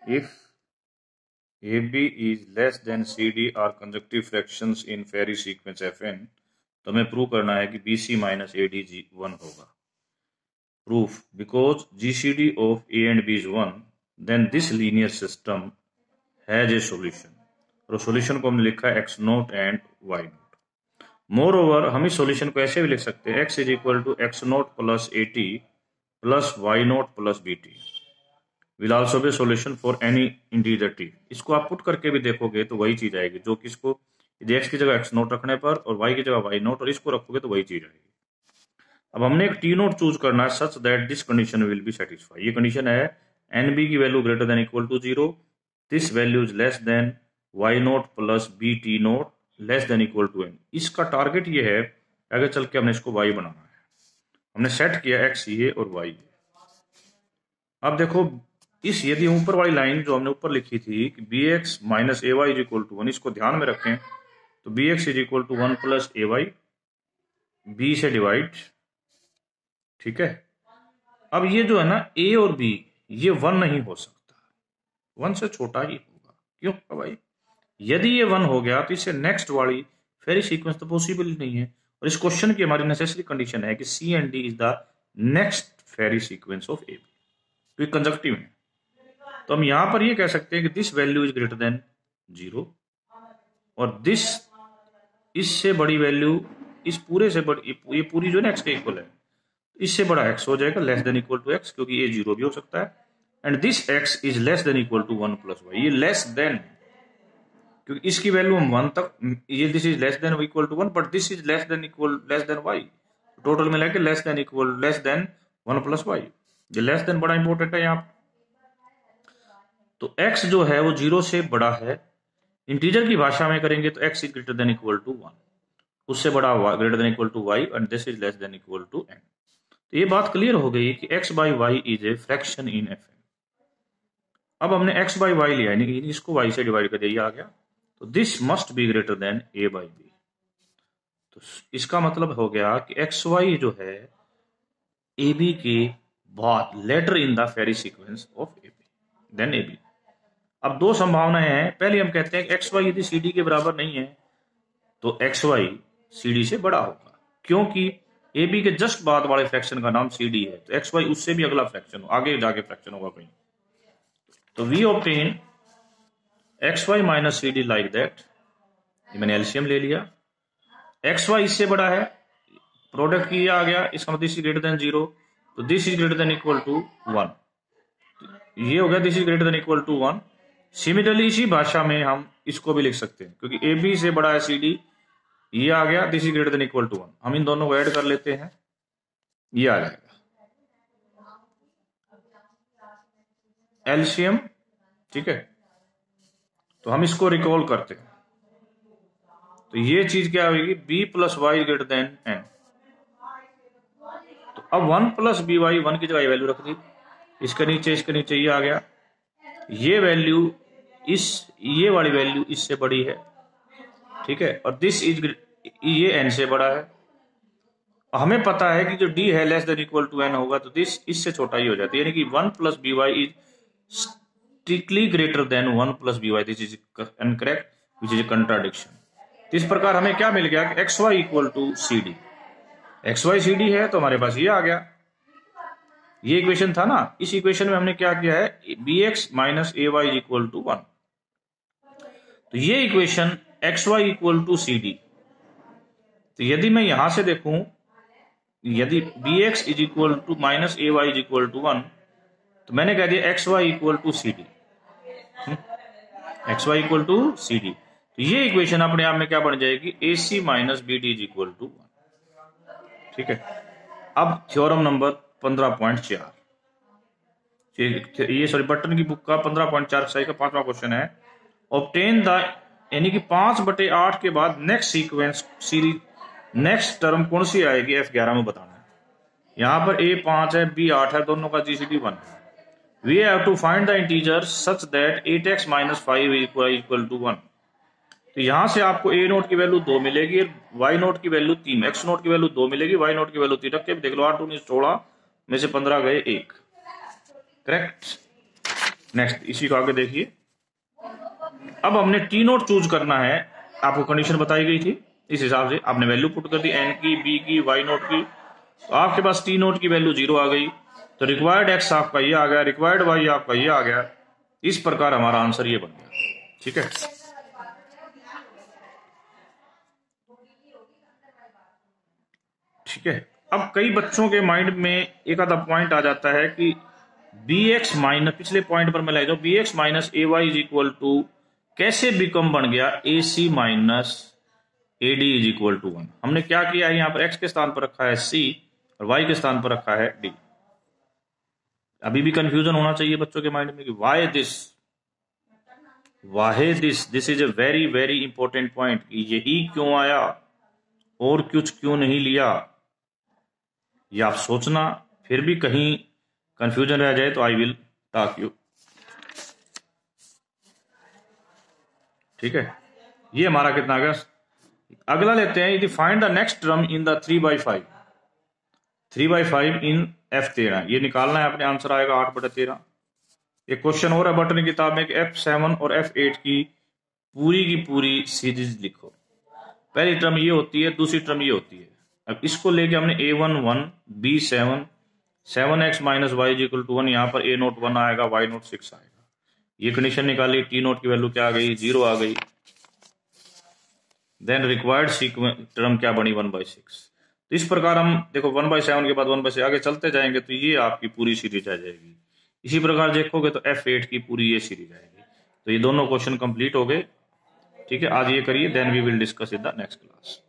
If AB is less than CD are consecutive fractions in Ferry sequence Fn, तो हमें prove करना है कि BC minus AD 1 होगा. Proof: because GCD of A and B is 1, then this linear system has a solution. और solution को हमने लिखा है x naught and y naught. More हम इस solution को ऐसे भी लिख सकते हैं, x is equal to x note plus AT plus y naught plus BT will also be solution for any integer t. इसको आप पुट करके भी देखोगे तो वही चीज आएगी, जो कि इसको x की जगह x नोट रखने पर और y की जगह y नोट और इसको रखोगे तो वही चीज आएगी. अब हमने एक टी नोट चूज करना है such that this condition will be satisfy. ये कंडीशन है NB की value greater than equal to 0, this value is less than y naught plus BT naught less than equal to n. इसका target ये है, आगे चल के हमने इसको y बनाना है. हमने सेट किया x ये और y. अब देखो इस यदि ऊपर वाली लाइन जो हमने ऊपर लिखी थी कि bx minus ay is equal to 1, इसको ध्यान में रखें तो bx is equal to 1 plus ay b से डिवाइड. ठीक है. अब ये जो है ना a और b ये 1 नहीं हो सकता, 1 से छोटा ही होगा. क्यों भाई? यदि ये 1 हो गया तो इससे नेक्स्ट वाली फेरी सीक्वेंस तो पॉसिबल ही नहीं है. और इस क्वेश्चन की हमारी नेसेसरी कंडीशन है कि C and D is the next Farey sequence of AB. तो ये कंजक्टिव है. तो हम यहां पर ये कह सकते हैं कि this value is greater than 0 और दिस इससे बड़ी वैल्यू इस पूरे से बड़ी, ये पूरी जो है x के इक्वल है, इससे बड़ा x हो जाएगा less than equal to x, क्योंकि ये 0 भी हो सकता है. And this x is less than equal to 1 plus y. ये लेस देन, क्योंकि इसकी वैल्यू हम 1 तक, ये this is less than equal to 1 but this is less than y. Total मिला के लेस देन 1 प्लस y. ये लेस देन बड़ा इंपॉर्टेंट है यहाँ पर. तो x जो है वो 0 से बड़ा है. इंटीजर की भाषा में करेंगे तो x is greater than equal to 1, उससे बड़ा greater than equal to y and this is less than equal to n. तो ये बात क्लियर हो गई कि x by y is a fraction in Fn. अब हमने x बाई वाई लिया, यानी इसको y से डिवाइड कर दिया, आ गया. तो this must be greater than a by b. तो इसका मतलब हो गया कि xy जो है AB के बाद later in the Farey sequence of AB then AB. अब दो संभावनाएं हैं. पहले हम कहते हैं कि xy यदि CD के बराबर नहीं है तो xy CD से बड़ा होगा, क्योंकि AB के जस्ट बाद वाले फ्रैक्शन का नाम CD है. तो xy उससे भी अगला फ्रैक्शन हो, आगे जाके फ्रैक्शन होगा कहीं. तो we obtain xy minus CD like that. मैंने एलसीएम ले लिया. xy इससे बड़ा है, प्रोडक्ट की आ गया, इसका मतलब दिस इज ग्रेटर देन 0, तो this is greater than equal to 1. ये हो गया this is greater than equal to 1. Similarly इसी भाषा में हम इसको भी लिख सकते हैं, क्योंकि AB से बड़ा है CD. ये आ गया this is greater than equal to 1. हम इन दोनों को ऐड कर लेते हैं, ये आ जाएगा एलसीएम. ठीक है. तो हम इसको रिकॉल करते हैं तो ये चीज क्या होगी, b plus y greater than n. तो अब 1 प्लस बी वाई, 1 की जगह वैल्यू रख दी, इसके नीचे ये आ गया. ये वैल्यू ये वाली वैल्यू इससे बड़ी है. ठीक है. और दिस इज ये n से बड़ा है. हमें पता है कि जो d है less than equal to n होगा, तो दिस इससे छोटा ही हो जाता है, यानी कि 1 plus b y is strictly greater than 1 plus b y. This is incorrect which is contradiction. इस प्रकार हमें क्या मिल गया कि xy equal to CD. xy CD है तो हमारे पास ये आ गया. ये इक्वेशन था ना. इस इक्वेशन में हमने क्या किया है, bx minus ay equal to 1. तो ये equation xy equal to CD. तो यदि मैं यहां से देखूं, यदि bx is equal to minus ay is equal to 1, तो मैंने कह दिया xy equal to CD. xy equal to CD. तो ये इक्वेशन अपने आप में क्या बन जाएगी, AC minus BD is equal to 1. ठीक है. अब थ्योरम नंबर 15.4, ये सॉरी बटन की बुक का 15.4 का 5वां क्वेश्चन है. ऑब्टेन द, यानी कि 5/8 के बाद next sequence series, next term कौन सी आएगी F11 में बताना है. यहां पर A 5 है, B 8 है, दोनों का GCD 1 है. We have to find the integer such that 8x minus 5 equal to 1. तो यहां से आपको A नोट की वैल्यू 2 मिलेगी, Y नोट की वैल्यू 3, X नोट की वैल्यू 2 मिलेगी, Y नोट की वैल्यू 3. रख के देख लो, 8 16 में से 15 गए 1. करेक्ट. नेक्स्ट इसी को आगे देखिए। अब हमने टी नोट चूज करना है, आपको कंडीशन बताई गई थी, इस हिसाब से आपने वैल्यू पुट कर दी एन की, बी की, वाई नोट की, तो आपके पास टी नोट की वैल्यू 0 आ गई, तो रिक्वायर्ड एक्स आपका ये आ गया, रिक्वायर्ड वाई आपका ये आ गया। इस प्रकार हमारा आंसर ये बन गया। ठीक है, ठीक है। अब कई बच्चों के माइंड में एक आधा पॉइंट आ जाता है कि बी एक्स माइनस, पिछले पॉइंट पर मैं लाई दूं, b x minus a y is equal to कैसे बिकम बन गया a c minus a d is equal to 1। हमने क्या किया है, यहाँ पर एक्स के स्थान पर रखा है सी और वाई के स्थान पर रखा है डी। अभी भी कंफ्यूजन होना चाहिए बच्चों के माइंड में कि Y this is a very very important point, यही क्यों आया और कुछ क्यों नहीं लिया, ये आप सोचना। फिर भी कहीं कंफ्यूजन रह जाए तो आई विल टॉक यू। ठीक है, ये हमारा कितना आ गया। अगला लेते हैं, यदि find the next term in the 3/5 in F13, ये निकालना है अपने, आंसर आएगा 8/13। एक क्वेश्चन और है बटन की किताब में कि F7 और F8 की पूरी सीरीज लिखो। पहली टर्म ये होती है, दूसरी टर्म ये होती है। अब इसको लेके हमने A1 1, B7, 7x minus y is equal to 1, यहाँ पर A नोट 1 आएगा, Y नोट 6 आएगा। ये कंडीशन निकाली, T नोट की वैल्यू क्या आ गई, 0 आ गई। देन रिक्वायर्ड सीक्वेंस टर्म क्या बनी, 1/6। तो इस प्रकार हम देखो 1/7 के बाद 1/6 आगे चलते जाएंगे तो ये आपकी पूरी सीरीज आ जाएगी। इसी प्रकार देखोगे तो F8 की पूरी ये सीरीज आएगी। तो ये दोनों क्वेश्चन कंप्लीट हो गए। ठीक है, आज ये करिए, then we will discuss in the next class.